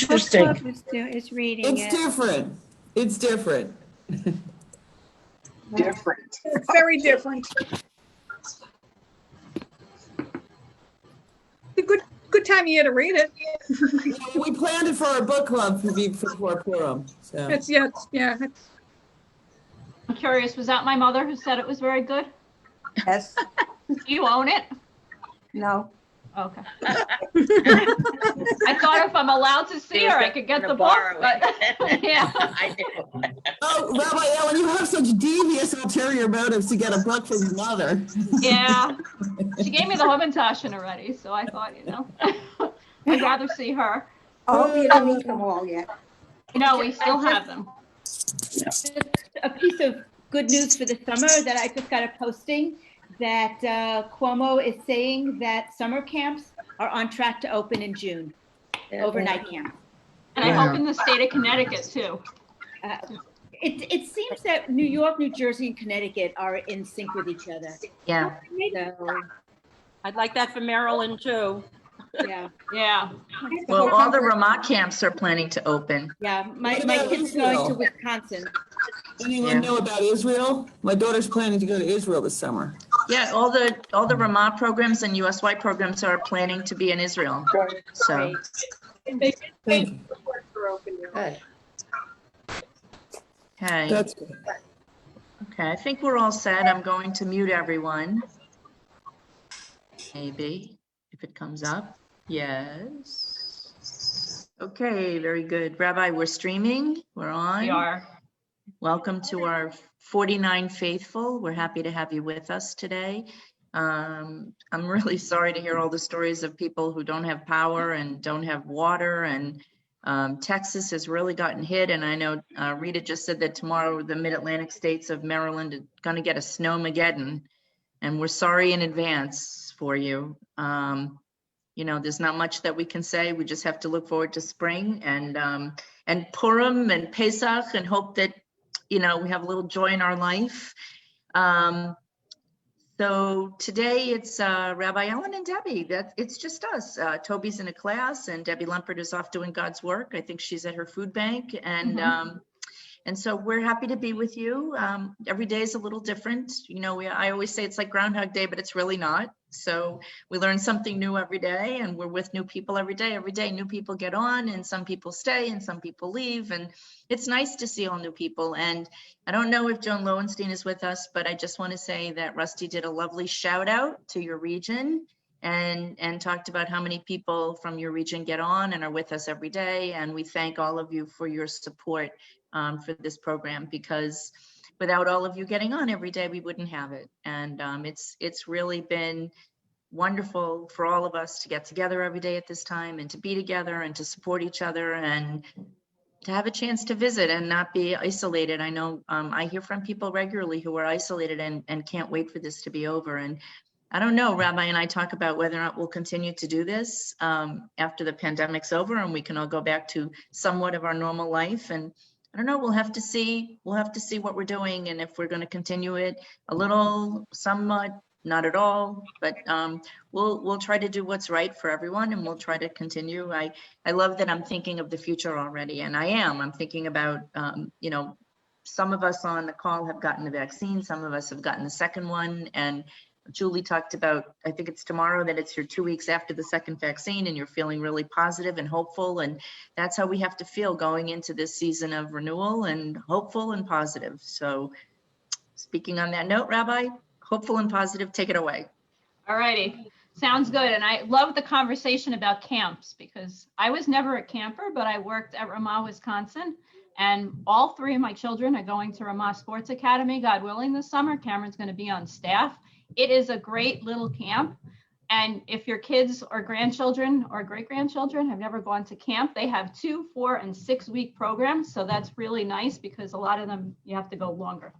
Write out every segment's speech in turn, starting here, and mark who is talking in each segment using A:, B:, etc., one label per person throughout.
A: Interesting.
B: Is reading
C: It's different. It's different.
A: Different.
D: It's very different. It's a good time of year to read it.
C: We planned it for our book club before Purim. So
D: Yeah.
E: I'm curious, was that my mother who said it was very good?
F: Yes.
E: Do you own it?
F: No.
E: Okay. I thought if I'm allowed to see her, I could get the book, but yeah.
A: I do.
C: Oh, Rabbi Ellen, you have such devious ulterior motives to get a book from your mother.
E: Yeah. She gave me the Hamantashen already, so I thought, I'd rather see her.
F: Oh, you don't need them all yet.
E: No, we still have them.
B: a piece of good news for the summer that I just got a posting that Cuomo is saying that summer camps are on track to open in June, overnight camps.
E: And I hope in the state of Connecticut too.
B: It seems that New York, New Jersey, and Connecticut are in sync with each other.
G: Yeah.
B: So,
H: I'd like that for Maryland too.
B: yeah.
E: Yeah.
G: Well, all the Ramah camps are planning to open.
B: Yeah, my kid's going to Wisconsin.
C: Anyone know about Israel? My daughter's planning to go to Israel this summer.
G: Yeah, all the Ramah programs and USY programs are planning to be in Israel. So.
C: Thank you.
A: Good.
G: Okay.
C: That's good.
G: Okay, I think we're all set. I'm going to mute everyone. Maybe, if it comes up. Yes. Okay, very good. Rabbi, we're streaming. We're on.
E: We are.
G: Welcome to our 49 faithful. We're happy to have you with us today. I'm really sorry to hear all the stories of people who don't have power and don't have water, and Texas has really gotten hit. And I know Rita just said that tomorrow the mid-Atlantic states of Maryland are going to get a snowmageddon, and we're sorry in advance for you. There's not much that we can say. We just have to look forward to spring and Purim and Pesach, and hope that we have a little joy in our life. So today it's Rabbi Ellen and Debbie. It's just us. Toby's in a class, and Debbie Lumpert is off doing God's work. I think she's at her food bank, and so we're happy to be with you. Every day is a little different. I always say it's like Groundhog Day, but it's really not. So we learn something new every day, and we're with new people every day. Every day, new people get on, and some people stay and some people leave. And it's nice to see all new people. And I don't know if Joan Lowenstein is with us, but I just want to say that Rusty did a lovely shout out to your region and talked about how many people from your region get on and are with us every day. And we thank all of you for your support for this program, because without all of you getting on every day, we wouldn't have it. And it's really been wonderful for all of us to get together every day at this time, and to be together and to support each other, and to have a chance to visit and not be isolated. I know I hear from people regularly who are isolated and can't wait for this to be over. And I don't know, Rabbi and I talk about whether or not we'll continue to do this after the pandemic's over and we can all go back to somewhat of our normal life. And I don't know, we'll have to see what we're doing, and if we're going to continue it a little, somewhat, not at all, but we'll try to do what's right for everyone, and we'll try to continue. I love that I'm thinking of the future already, and I'm thinking about, some of us on the call have gotten the vaccine, some of us have gotten the second one, and Julie talked about, I think it's tomorrow, that it's your 2 weeks after the second vaccine and you're feeling really positive and hopeful. And that's how we have to feel going into this season of renewal, and hopeful and positive. So speaking on that note, Rabbi, hopeful and positive, take it away.
E: All righty. Sounds good. And I love the conversation about camps, because I was never a camper, but I worked at Ramah, Wisconsin. And all three of my children are going to Ramah Sports Academy, God willing, this summer. Cameron's going to be on staff. It is a great little camp. And if your kids or grandchildren or great-grandchildren have never gone to camp, they have 2, 4, and 6 week programs. So that's really nice, because a lot of them, you have to go longer.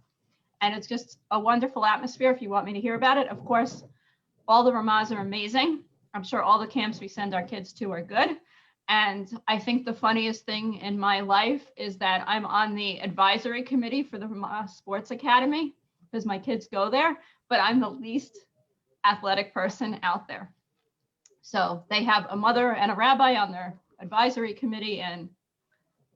E: And it's just a wonderful atmosphere. If you want me to hear about it, of course, all the Ramahs are amazing. I'm sure all the camps we send our kids to are good. And I think the funniest thing in my life is that I'm on the advisory committee for the Ramah Sports Academy, because my kids go there, but I'm the least athletic person out there. So they have a mother and a rabbi on their advisory committee, and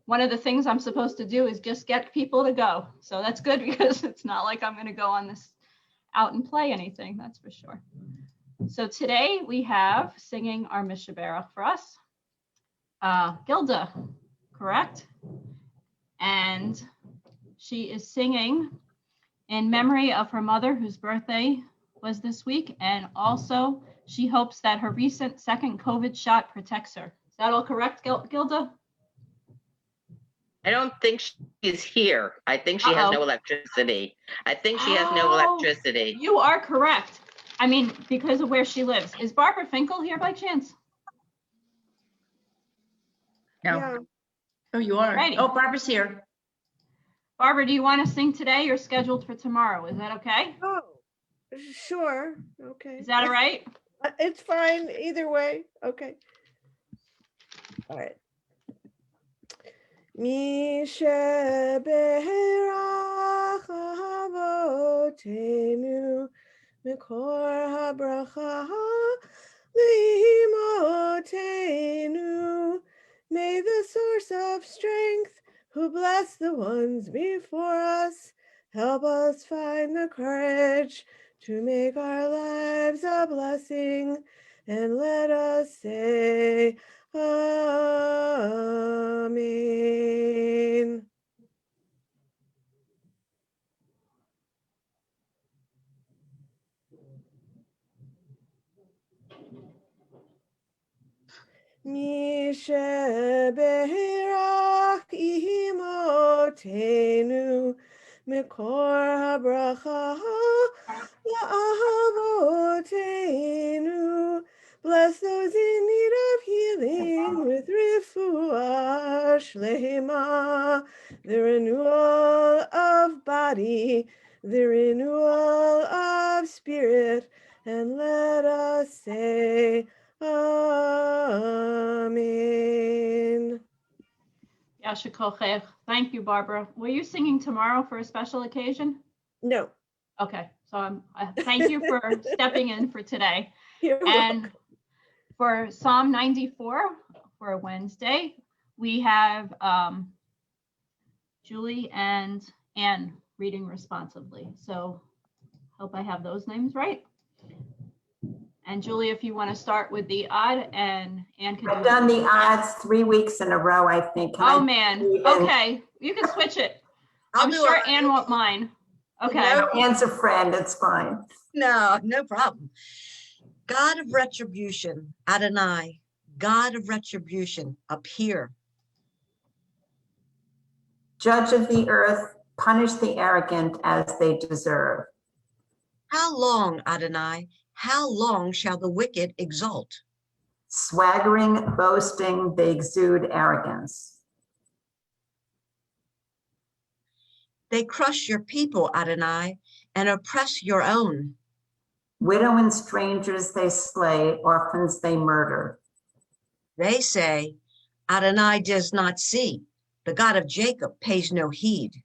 E: one of the things I'm supposed to do is just get people to go. So that's good because it's not like I'm going to go on this out and play anything, that's for sure. So today we have singing our Mishaberach for us, Gilda, correct? And she is singing in memory of her mother, whose birthday was this week. And also she hopes that her recent second COVID shot protects her. Is that all correct, Gilda?
A: I don't think she's here. I think she has no electricity. I think she has no electricity.
E: You are correct. I mean, because of where she lives. Is Barbara Finkel here by chance?
G: No.
F: Yeah.
G: Oh, you are.
E: Righty.
G: Oh, Barbara's here.
E: Barbara, do you want to sing today or scheduled for tomorrow? Is that okay?
I: Oh, sure. Okay.
E: Is that all right?
I: It's fine either way. Okay. All right. Misha Be'erach Avotenu Mikor HaBracha Li'imotenu. May the source of strength, who bless the ones before us, help us find the courage to make our lives a blessing, and let us say Amen. Misha Be'erach Imotenu Mikor HaBracha La'avotenu. Bless those in need of healing with refuah shlema, the renewal of body, the renewal of spirit, and let us say Amen.
E: Yasha Kochech. Thank you, Barbara. Were you singing tomorrow for a special occasion?
I: No.
E: Okay, so thank you for stepping in for today.
I: You're
E: And
I: welcome.
E: for Psalm 94 for Wednesday, we have Julie and Ann reading responsively. So hope I have those names right. And Julie, if you want to start with the odd, and Ann can do
F: I've done the odds 3 weeks in a row, I think. Can
E: Oh
F: I
E: man,
F: even-
E: okay, you can switch it. I'm sure Ann won't mind. Okay.
F: No, Ann's a friend, it's fine.
J: No, no problem. God of retribution, Adonai, God of retribution, appear.
F: Judge of the earth, punish the arrogant as they deserve.
J: How long, Adonai, how long shall the wicked exult?
F: Swaggering, boasting, they exude arrogance.
J: They crush your people, Adonai, and oppress your own.
F: Widow and strangers they slay, orphans they murder.
J: They say, Adonai does not see. The God of Jacob pays no heed.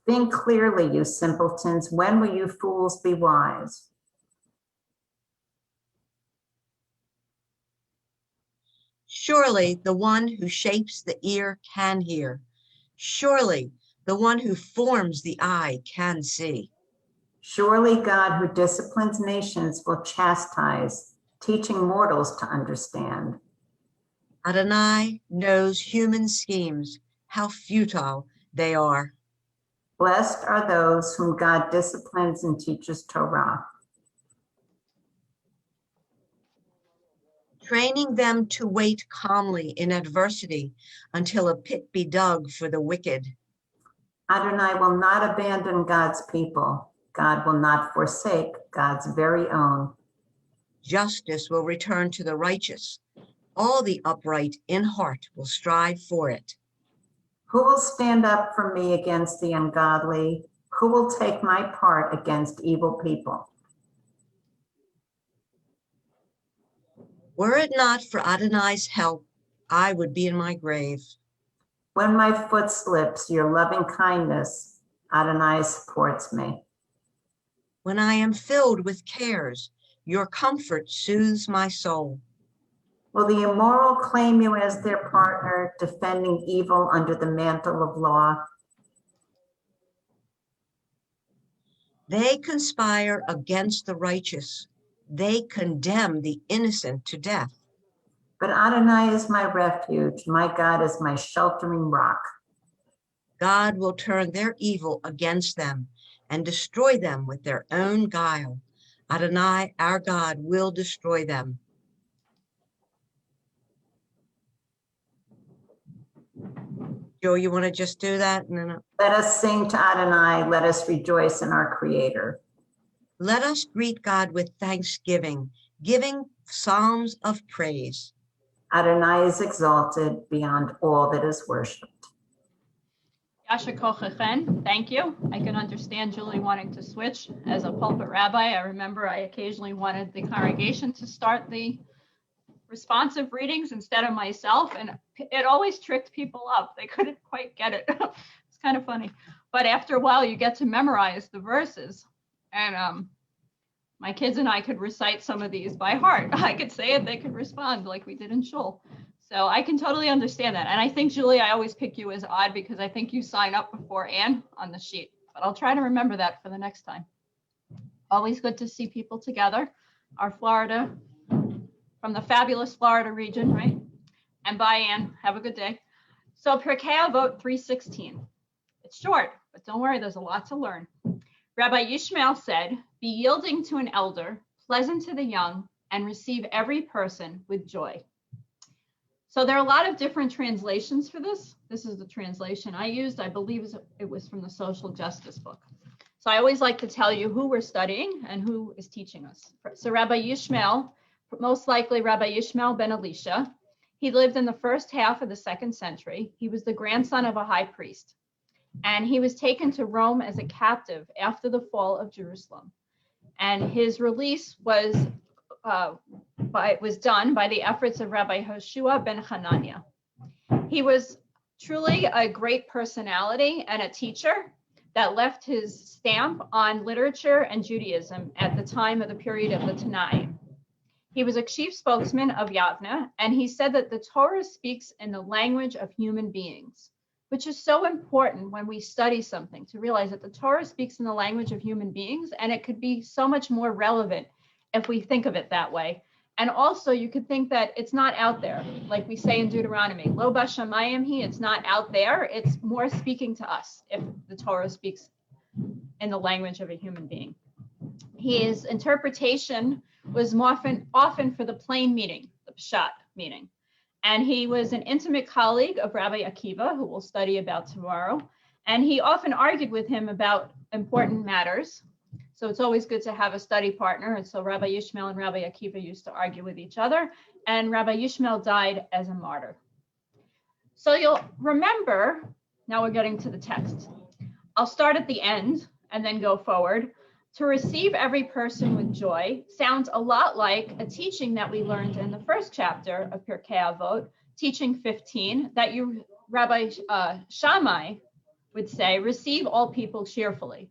F: Think clearly, you simpletons. When will you fools be wise?
J: Surely the one who shapes the ear can hear. Surely the one who forms the eye can see.
F: Surely God who disciplines nations will chastise, teaching mortals to understand.
J: Adonai knows human schemes, how futile they are.
F: Blessed are those whom God disciplines and teaches Torah.
J: Training them to wait calmly in adversity until a pit be dug for the wicked.
F: Adonai will not abandon God's people. God will not forsake God's very own.
J: Justice will return to the righteous. All the upright in heart will strive for it.
F: Who will stand up for me against the ungodly? Who will take my part against evil people?
J: Were it not for Adonai's help, I would be in my grave.
F: When my foot slips, your loving kindness, Adonai supports me.
J: When I am filled with cares, your comfort soothes my soul.
F: Will the immoral claim you as their partner, defending evil under the mantle of law?
J: They conspire against the righteous. They condemn the innocent to death.
F: But Adonai is my refuge. My God is my sheltering rock.
J: God will turn their evil against them and destroy them with their own guile. Adonai, our God, will destroy them. Joe, you want to just do that? And then
F: Let us sing to Adonai. Let us rejoice in our Creator.
J: let us greet God with thanksgiving, giving psalms of praise.
F: Adonai is exalted beyond all that is worshipped.
E: Yasher Kochachen, thank you. I can understand Julie wanting to switch. As a pulpit rabbi, I remember I occasionally wanted the congregation to start the responsive readings instead of myself, and it always tricked people up. They couldn't quite get it. It's kind of funny. But after a while, you get to memorize the verses. And my kids and I could recite some of these by heart. I could say it, they could respond like we did in shul. So I can totally understand that. And I think, Julie, I always pick you as odd because I think you sign up before Anne on the sheet. But I'll try to remember that for the next time. Always good to see people together. Our Florida, from the fabulous Florida region, right? And bye, Anne. Have a good day. So Pirkei Avot 3:16. It's short, but don't worry, there's a lot to learn. Rabbi Yishmael said, "Be yielding to an elder, pleasant to the young, and receive every person with joy." So there are a lot of different translations for this. This is the translation I used. I believe it was from the Social Justice book. So I always like to tell you who we're studying and who is teaching us. So Rabbi Yishmael, most likely Rabbi Yishmael ben Elisha, he lived in the first half of the 2nd century. He was the grandson of a high priest. And he was taken to Rome as a captive after the fall of Jerusalem. And his release was done by the efforts of Rabbi Hoshua ben Hananiah. He was truly a great personality and a teacher that left his stamp on literature and Judaism at the time of the period of the Tanaim. He was a chief spokesman of Yavne, and he said that the Torah speaks in the language of human beings, which is so important when we study something, to realize that the Torah speaks in the language of human beings, and it could be so much more relevant if we think of it that way. And also you could think that it's not out there, like we say in Deuteronomy, Lo bashamayim hi, it's not out there, it's more speaking to us if the Torah speaks in the language of a human being. His interpretation was often for the plain meaning, the pshat meaning. And he was an intimate colleague of Rabbi Akiva, who we'll study about tomorrow. And he often argued with him about important matters. So it's always good to have a study partner. And so Rabbi Yishmael and Rabbi Akiva used to argue with each other. And Rabbi Yishmael died as a martyr. So you'll remember, now we're getting to the text. I'll start at the end and then go forward. To receive every person with joy sounds a lot like a teaching that we learned in the first chapter of Pirkei Avot, teaching 15, that Rabbi Shammai would say, receive all people cheerfully,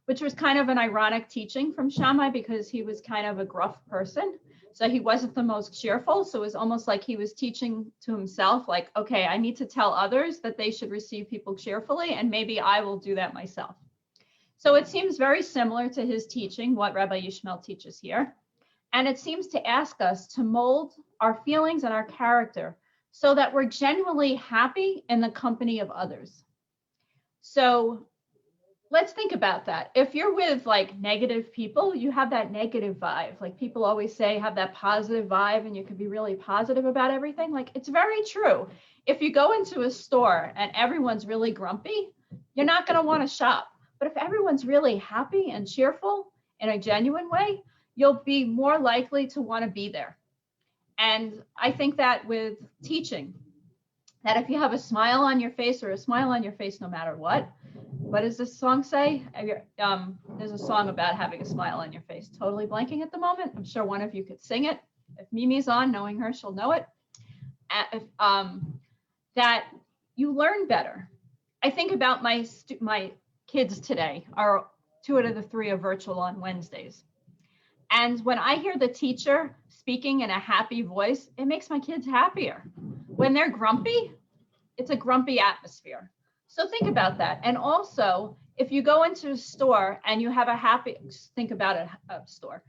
E: which was kind of an ironic teaching from Shammai because he was kind of a gruff person. So he wasn't the most cheerful. So it was almost like he was teaching to himself, like, okay, I need to tell others that they should receive people cheerfully, and maybe I will do that myself. So it seems very similar to his teaching, what Rabbi Yishmael teaches here. And it seems to ask us to mold our feelings and our character so that we're genuinely happy in the company of others. So let's think about that. If you're with like negative people, you have that negative vibe. Like people always say, have that positive vibe and you can be really positive about everything. Like it's very true. If you go into a store and everyone's really grumpy, you're not going to want to shop. But if everyone's really happy and cheerful in a genuine way, you'll be more likely to want to be there. And I think that with teaching, that if you have a smile on your face or a smile on your face no matter what does this song say? There's a song about having a smile on your face. Totally blanking at the moment. I'm sure one of you could sing it. If Mimi's on, knowing her, she'll know it. That you learn better. I think about my kids today. Two out of the three are virtual on Wednesdays. And when I hear the teacher speaking in a happy voice, it makes my kids happier. When they're grumpy, it's a grumpy atmosphere. So think about that. And also, if you go into a store and you have a happy, think about a store.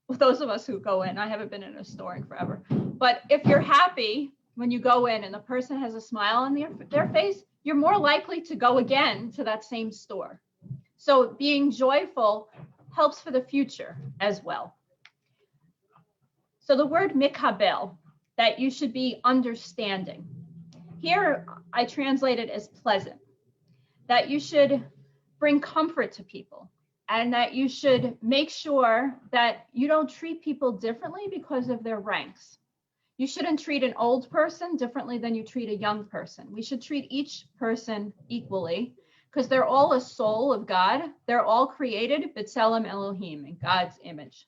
E: Those of us who go in, I haven't been in a store in forever. But if you're happy when you go in and the person has a smile on their face, you're more likely to go again to that same store. So being joyful helps for the future as well. So the word mikabel, that you should be understanding. Here I translate it as pleasant, that you should bring comfort to people, and that you should make sure that you don't treat people differently because of their ranks. You shouldn't treat an old person differently than you treat a young person. We should treat each person equally because they're all a soul of God. They're all created b'tselem Elohim, in God's image.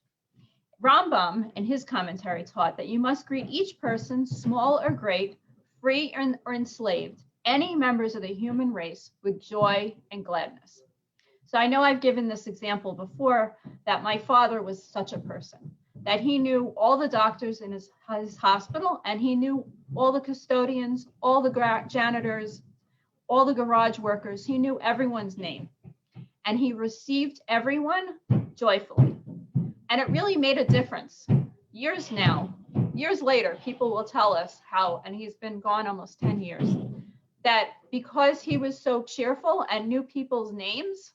E: Rambam, in his commentary, taught that you must greet each person, small or great, free or enslaved, any members of the human race, with joy and gladness. So I know I've given this example before, that my father was such a person, that he knew all the doctors in his hospital, and he knew all the custodians, all the janitors, all the garage workers. He knew everyone's name, and he received everyone joyfully. And it really made a difference. Years later, people will tell us how, and he's been gone almost 10 years, that because he was so cheerful and knew people's names,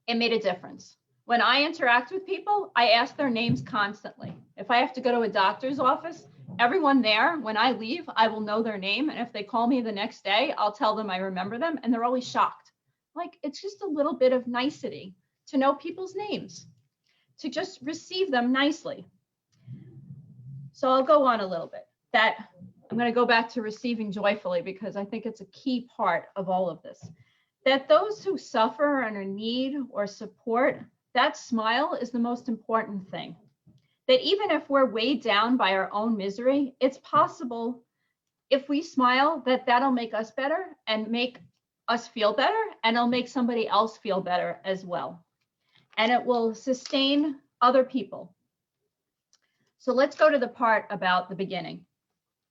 E: it made a difference. When I interact with people, I ask their names constantly. If I have to go to a doctor's office, everyone there, when I leave, I will know their name. And if they call me the next day, I'll tell them I remember them, and they're always shocked. Like, it's just a little bit of nicety to know people's names, to just receive them nicely. So I'll go on a little bit. That I'm going to go back to receiving joyfully, because I think it's a key part of all of this. That those who suffer and are in need or support, that smile is the most important thing. That even if we're weighed down by our own misery, it's possible, if we smile, that that'll make us better and make us feel better, and it'll make somebody else feel better as well. And it will sustain other people. So let's go to the part about the beginning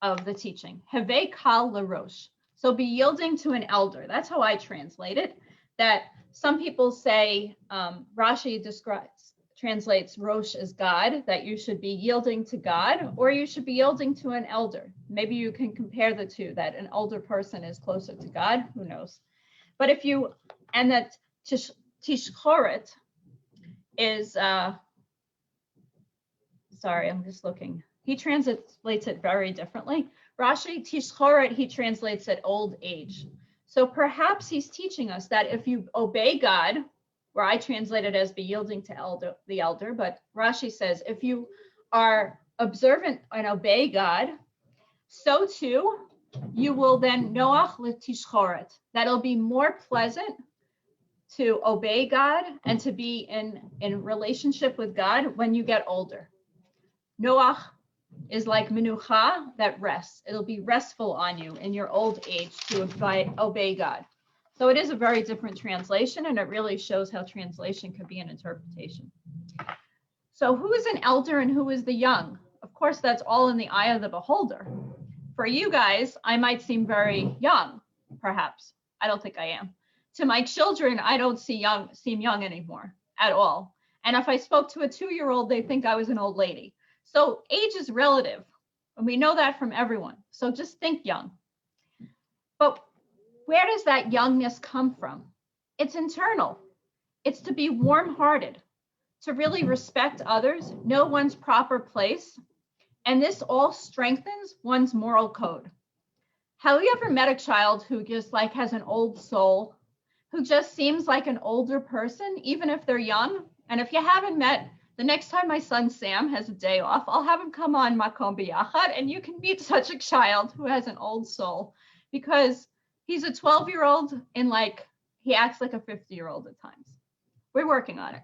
E: of the teaching. Heve kal larosh. So be yielding to an elder. That's how I translate it. That some people say, Rashi translates Rosh as God, that you should be yielding to God, or you should be yielding to an elder. Maybe you can compare the two, that an older person is closer to God, who knows. But if you, and that tishchoret is, sorry, I'm just looking. He translates it very differently. Rashi, tishchoret, he translates it old age. So perhaps he's teaching us that if you obey God, where I translate it as be yielding to the elder, but Rashi says, if you are observant and obey God, so too you will then noach l'tishchoret. That'll be more pleasant to obey God and to be in relationship with God when you get older. Noach is like menucha, that rests. It'll be restful on you in your old age to obey God. So it is a very different translation, and it really shows how translation could be an interpretation. So who is an elder and who is the young? Of course, that's all in the eye of the beholder. For you guys, I might seem very young, perhaps. I don't think I am. To my children, I don't seem young anymore at all. And if I spoke to a 2-year-old, they think I was an old lady. So age is relative, and we know that from everyone. So just think young. But where does that youngness come from? It's internal. It's to be warm-hearted, to really respect others, know one's proper place, and this all strengthens one's moral code. Have you ever met a child who just like has an old soul, who just seems like an older person, even if they're young? And if you haven't met, the next time my son Sam has a day off, I'll have him come on Makom b'yachad, and you can meet such a child who has an old soul, because he's a 12-year-old and he acts like a 50-year-old at times. We're working on it.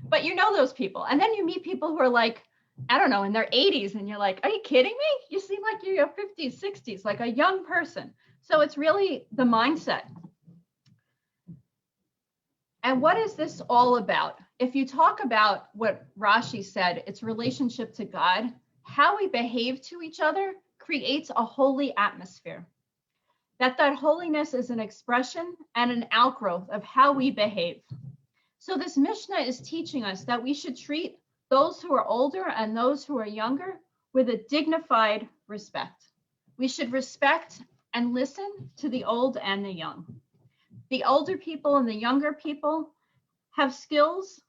E: But you know those people. And then you meet people who are like, I don't know, in their 80s, and you're like, are you kidding me? You seem like you're 50s, 60s, like a young person. So it's really the mindset. And what is this all about? if you talk about what Rashi said, its relationship to God, how we behave to each other creates a holy atmosphere. That holiness is an expression and an outgrowth of how we behave. So this Mishnah is teaching us that we should treat those who are older and those who are younger with a dignified respect. We should respect and listen to the old and the young. The older people and the younger people have skills.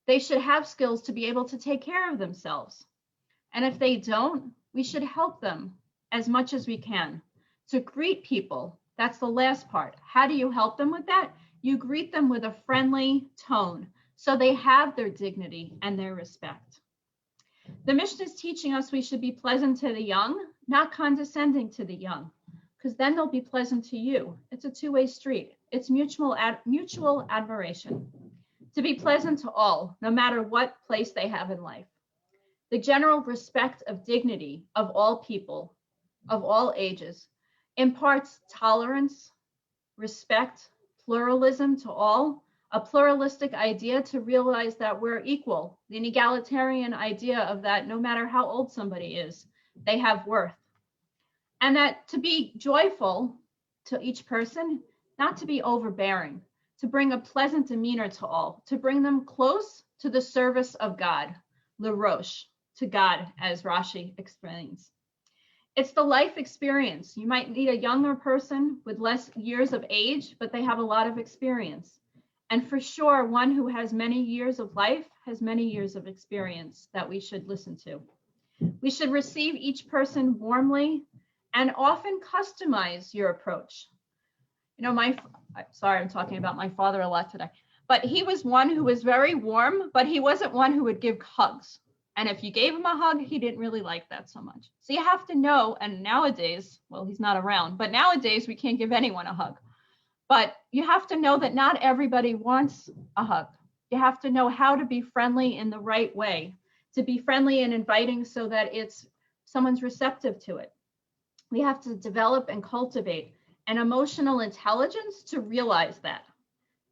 E: They should have skills to be able to take care of themselves. And if they don't, we should help them as much as we can. To greet people, that's the last part. How do you help them with that? You greet them with a friendly tone so they have their dignity and their respect. The Mishnah is teaching us we should be pleasant to the young, not condescending to the young, because then they'll be pleasant to you. It's a two-way street. It's mutual admiration. To be pleasant to all, no matter what place they have in life. The general respect of dignity of all people, of all ages, imparts tolerance, respect, pluralism to all, a pluralistic idea to realize that we're equal, an egalitarian idea of that no matter how old somebody is, they have worth. And that to be joyful to each person, not to be overbearing, to bring a pleasant demeanor to all, to bring them close to the service of God, l'rosh, to God, as Rashi explains. It's the life experience. You might meet a younger person with less years of age, but they have a lot of experience. And for sure, one who has many years of life has many years of experience that we should listen to. We should receive each person warmly and often customize your approach. You know, sorry, I'm talking about my father a lot today, but he was one who was very warm, but he wasn't one who would give hugs. And if you gave him a hug, he didn't really like that so much. So you have to know, and nowadays, well, he's not around, but nowadays we can't give anyone a hug. But you have to know that not everybody wants a hug. You have to know how to be friendly in the right way, to be friendly and inviting so that someone's receptive to it. We have to develop and cultivate an emotional intelligence to realize that.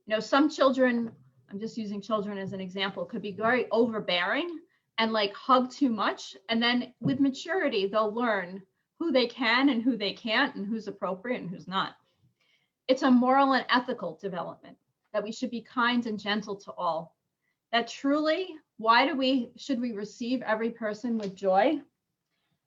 E: You know, some children, I'm just using children as an example, could be very overbearing and like hug too much. And then with maturity, they'll learn who they can and who they can't and who's appropriate and who's not. It's a moral and ethical development that we should be kind and gentle to all. That truly, should we receive every person with joy?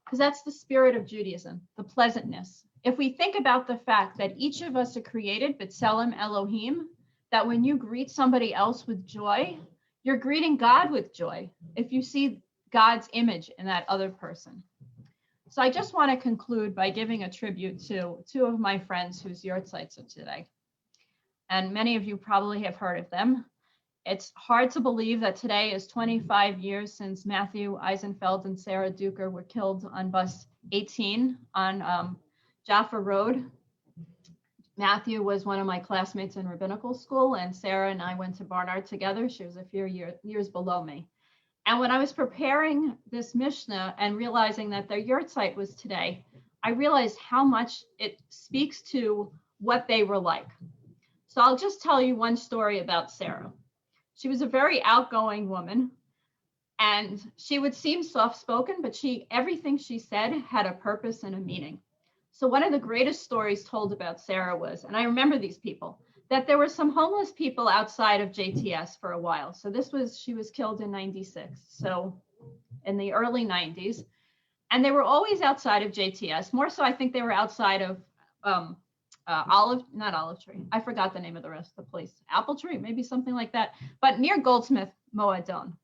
E: Because that's the spirit of Judaism, the pleasantness. If we think about the fact that each of us are created, B'Tselem Elohim, that when you greet somebody else with joy, you're greeting God with joy if you see God's image in that other person. So I just want to conclude by giving a tribute to two of my friends whose yortzites are today. And many of you probably have heard of them. It's hard to believe that today is 25 years since Matthew Eisenfeld and Sarah Duker were killed on bus 18 on Jaffa Road. Matthew was one of my classmates in rabbinical school, and Sarah and I went to Barnard together. She was a few years below me. And when I was preparing this Mishnah and realizing that their yortzeit was today, I realized how much it speaks to what they were like. So I'll just tell you one story about Sarah. She was a very outgoing woman, and she would seem soft-spoken, but everything she said had a purpose and a meaning. So one of the greatest stories told about Sarah was, and I remember these people, that there were some homeless people outside of JTS for a while. So she was killed in 96. So in the early 90s, and they were always outside of JTS. More so, I think they were outside of not Olive Tree. I forgot the name of the rest of the place. Apple Tree, maybe something like that. But near Goldsmith Moadon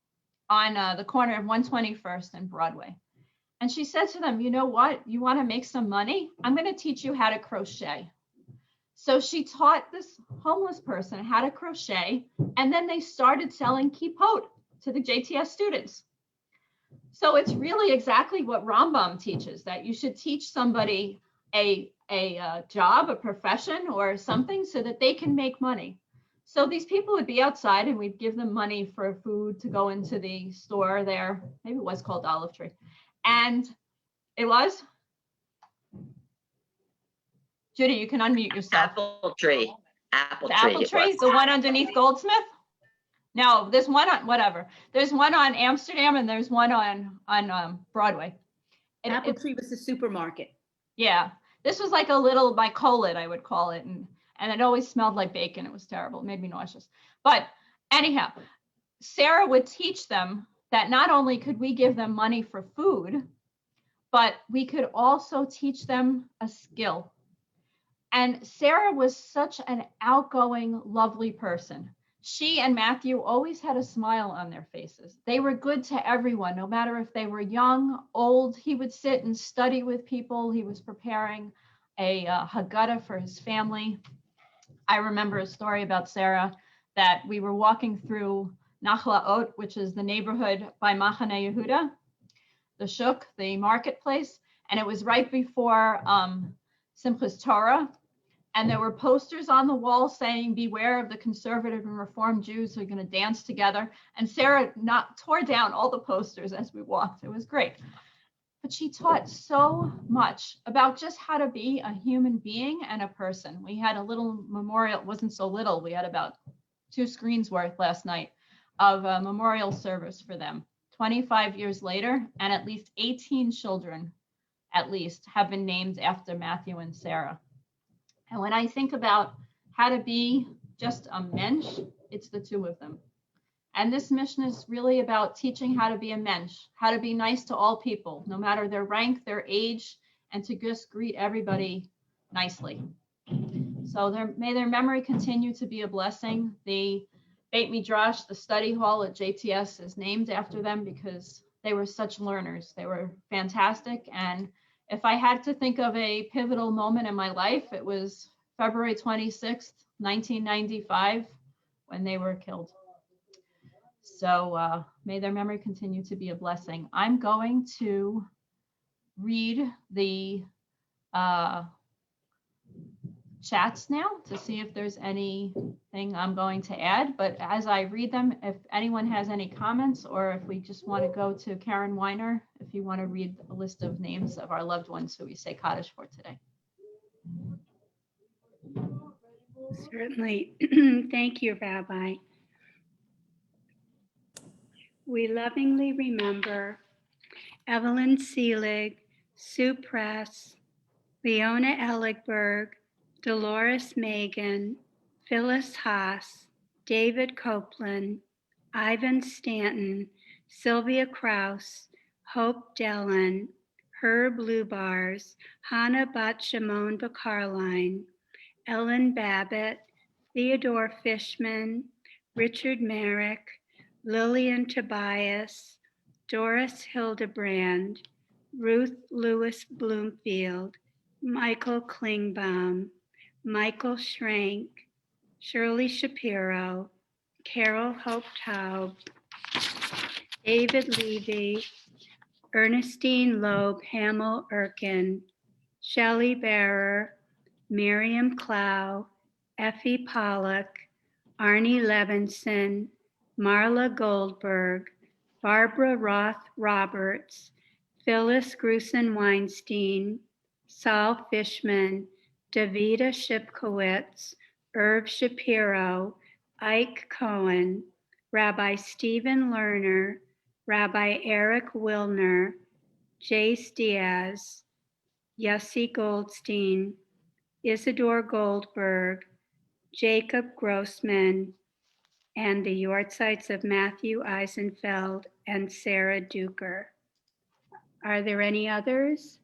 E: on the corner of 121st and Broadway. And she said to them, you know what? You want to make some money? I'm going to teach you how to crochet. So she taught this homeless person how to crochet, and then they started selling kippot to the JTS students. So it's really exactly what Rambam teaches, that you should teach somebody a job, a profession or something so that they can make money. So these people would be outside and we'd give them money for food to go into the store there. Maybe it was called Olive Tree. And it was? Judy, you can unmute yourself.
A: Apple Tree. Apple
E: Tree, the one underneath Goldsmith? No, there's one on whatever. There's one on Amsterdam and there's one on Broadway.
B: Apple Tree was the supermarket.
E: Yeah, this was like a little bicolid, I would call it, and it always smelled like bacon. It was terrible. It made me nauseous. But anyhow, Sarah would teach them that not only could we give them money for food, but we could also teach them a skill. And Sarah was such an outgoing, lovely person. She and Matthew always had a smile on their faces. They were good to everyone, no matter if they were young, old. He would sit and study with people. He was preparing a Haggadah for his family. I remember a story about Sarah that we were walking through Nachlaot, which is the neighborhood by Machane Yehuda, the Shuk, the marketplace, and it was right before Simchas Torah. And there were posters on the wall saying, beware of the conservative and reformed Jews who are going to dance together. And Sarah tore down all the posters as we walked. It was great. But she taught so much about just how to be a human being and a person. We had a little memorial, it wasn't so little, we had about 2 screens worth last night of a memorial service for them. 25 years later, and at least 18 children, at least, have been named after Matthew and Sarah. And when I think about how to be just a mensch, it's the 2 of them. And this mission is really about teaching how to be a mensch, how to be nice to all people, no matter their rank, their age, and to just greet everybody nicely. So may their memory continue to be a blessing. The Beit Midrash, the study hall at JTS, is named after them because they were such learners. They were fantastic. And if I had to think of a pivotal moment in my life, it was February 26th, 1995, when they were killed. So may their memory continue to be a blessing. I'm going to read the chats now to see if there's anything I'm going to add. But as I read them, if anyone has any comments, or if we just want to go to Karen Weiner, if you want to read a list of names of our loved ones who we say Kaddish for today.
K: Certainly. Thank you, Rabbi. We lovingly remember Evelyn Seelig, Sue Press, Leona Elligberg, Dolores Megan, Phyllis Haas, David Copeland, Ivan Stanton, Sylvia Kraus, Hope Dellin, Herb Lubars, Hannah Bat-Shimon Bacarline, Ellen Babbitt, Theodore Fishman, Richard Merrick, Lillian Tobias, Doris Hildebrand, Ruth Lewis Bloomfield, Michael Klingbaum, Michael Schrank, Shirley Shapiro, Carol Hope Taub, David Levy, Ernestine Loeb Hamill Erkin, Shelley Barrer, Miriam Clow, Effie Pollock, Arnie Levinson, Marla Goldberg, Barbara Roth Roberts, Phyllis Grusin Weinstein, Saul Fishman, Davida Shipkowitz, Irv Shapiro, Ike Cohen, Rabbi Stephen Lerner, Rabbi Eric Wilner, Jace Diaz, Yossi Goldstein, Isidore Goldberg, Jacob Grossman, and the Yortzites of Matthew Eisenfeld and Sarah Duker. Are there any others?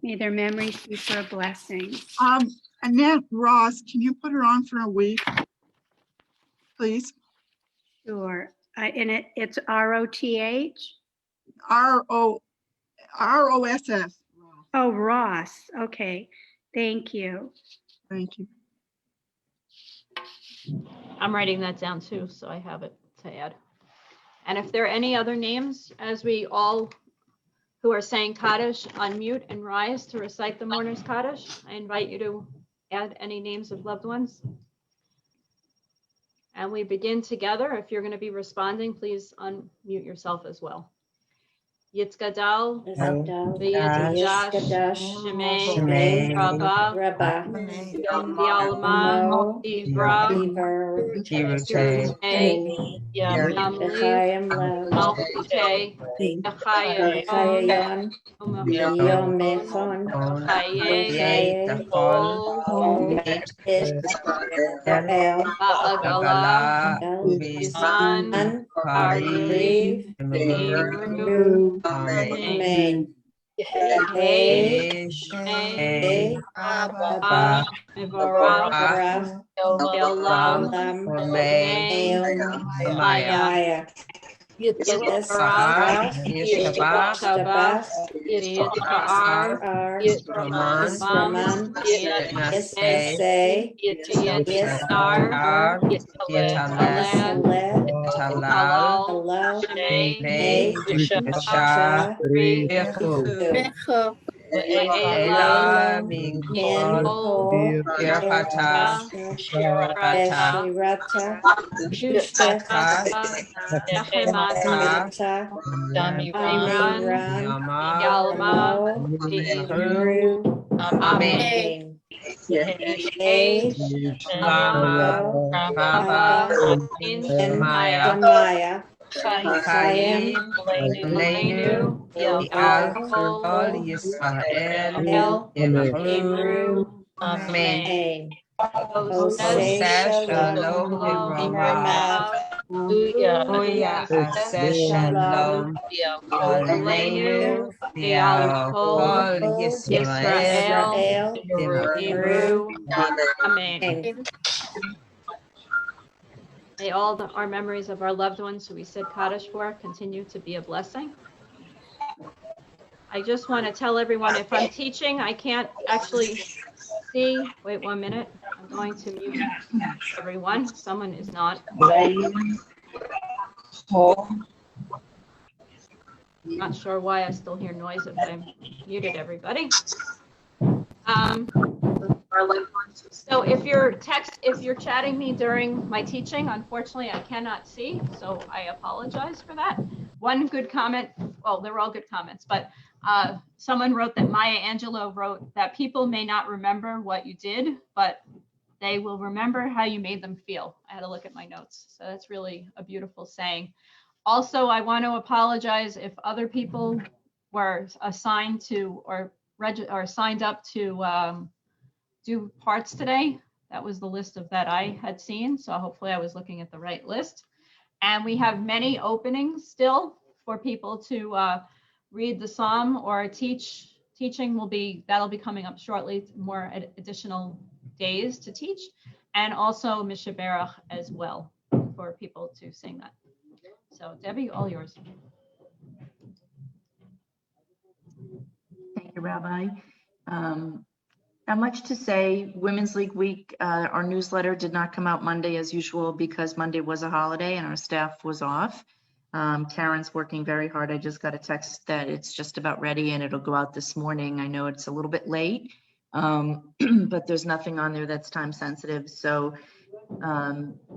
K: May their memories be for a blessing.
L: Annette Ross, can you put her on for a week, please?
K: Sure. And it's R-O-T-H?
L: R-O-S-S.
K: Oh, Ross. Okay. Thank you.
L: Thank you.
E: I'm writing that down too, so I have it to add. And if there are any other names, as we all who are saying Kaddish, unmute and rise to recite the mourner's Kaddish. I invite you to add any names of loved ones. And we begin together. If you're going to be responding, please unmute yourself as well. Yitzgadal,
H: Yitzgadal,
E: V'Yitzadash, Shemay,
H: Shemay,
E: Rabba,
H: Rabba,
E: Yalma, Ivra,
H: Iver,
E: Yirutay, Yamli,
H: Bechayim Lev,
E: Malchutay, Yechayayon,
H: Yom Mechon,
E: Chaye,
H: Chaye,
E: Ol,
H: El,
E: Ba'agala,
H: El,
E: Yizan, Ariv, Miru,
H: Amen.
E: Hey,
H: Hey, Abba,
E: Mivarach,
H: Barach,
E: Elam,
H: Olam,
E: Meim,
H: Meom,
E: Maya,
H: Maya,
E: Yitzbarach,
H: Yishtabach,
E: Shabach, Yitzha'ar,
H: Ar,
E: Yisramam,
H: Yisraman,
E: Yisnaseh,
H: Yisnaseh,
E: Yitzar, Yitzalel,
H: Talal,
E: Halal,
H: Halal,
E: Shemay,
H: May,
E: Yisha,
H: Yisha,
E: Ri,
H: Bechu,
E: Elam,
H: Elam, Min,
E: Kol,
H: Kol,
E: Ircha, Shirata,
H: Shirata,
E: Shushata, Nehemata,
H: Mata,
E: Amiran, Yalma,
H: Yamo,
E: Be'iru,
H: Ru,
E: Amen.
H: Hey,
E: Lama,
H: Abba,
E: Abba, In, Maya,
H: Maya,
E: Chaim, Leinu,
H: Al,
E: Kol,
H: Israel, Imru,
E: Amen.
H: Oseh, Shalom, Ramav,
E: Booyah,
H: Shalom,
E: Aleinu,
H: Yisrael,
E: Kol, Yisrael,
H: Imru,
E: Imru, Amen. May all our memories of our loved ones who we said Kaddish for continue to be a blessing. I just want to tell everyone, if I'm teaching, I can't actually see. Wait 1 minute. I'm going to mute everyone. Someone is not. Not sure why I still hear noise if I'm muted everybody. So if you're chatting me during my teaching, unfortunately I cannot see, so I apologize for that. One good comment, well, they were all good comments, but someone wrote that Maya Angelou wrote that people may not remember what you did, but they will remember how you made them feel. I had to look at my notes, so that's really a beautiful saying. Also, I want to apologize if other people were assigned to or signed up to do parts today. That was the list of that I had seen. So hopefully I was looking at the right list. And we have many openings still for people to read the Psalm or teaching that'll be coming up shortly, more additional days to teach. And also Mishaberach as well for people to sing that. So Debbie, all yours.
G: Thank you, Rabbi. Not much to say. Women's League Week, our newsletter did not come out Monday as usual because Monday was a holiday and our staff was off. Karen's working very hard. I just got a text that it's just about ready and it'll go out this morning. I know it's a little bit late, but there's nothing on there that's time sensitive. So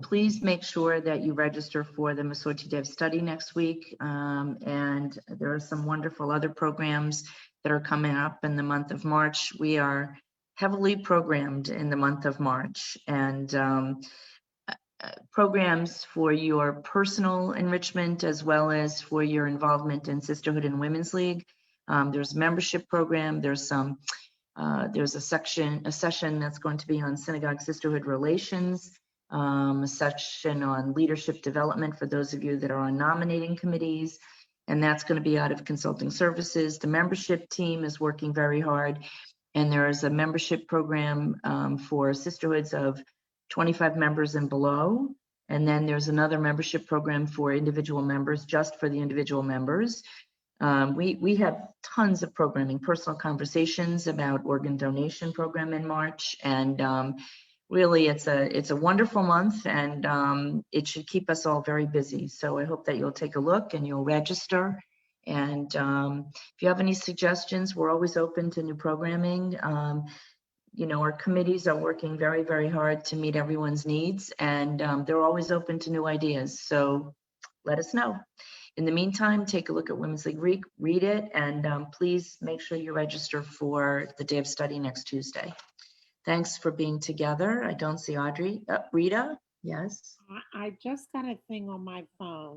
G: please make sure that you register for the Masoti Dev study next week. And there are some wonderful other programs that are coming up in the month of March. We are heavily programmed in the month of March, and programs for your personal enrichment as well as for your involvement in Sisterhood and Women's League. There's a membership program. There's a session that's going to be on synagogue sisterhood relations, a section on leadership development for those of you that are on nominating committees, and that's going to be out of consulting services. The membership team is working very hard. And there is a membership program for sisterhoods of 25 members and below. And then there's another membership program for individual members, just for the individual members. We have tons of programming, personal conversations about organ donation program in March. And really, it's a wonderful month, and it should keep us all very busy. So I hope that you'll take a look and you'll register. And if you have any suggestions, we're always open to new programming. Our committees are working very, very hard to meet everyone's needs, and they're always open to new ideas. So let us know. In the meantime, take a look at Women's League, read it, and please make sure you register for the day of study next Tuesday. Thanks for being together. I don't see Audrey. Rita, yes.
M: I just got a thing on my phone.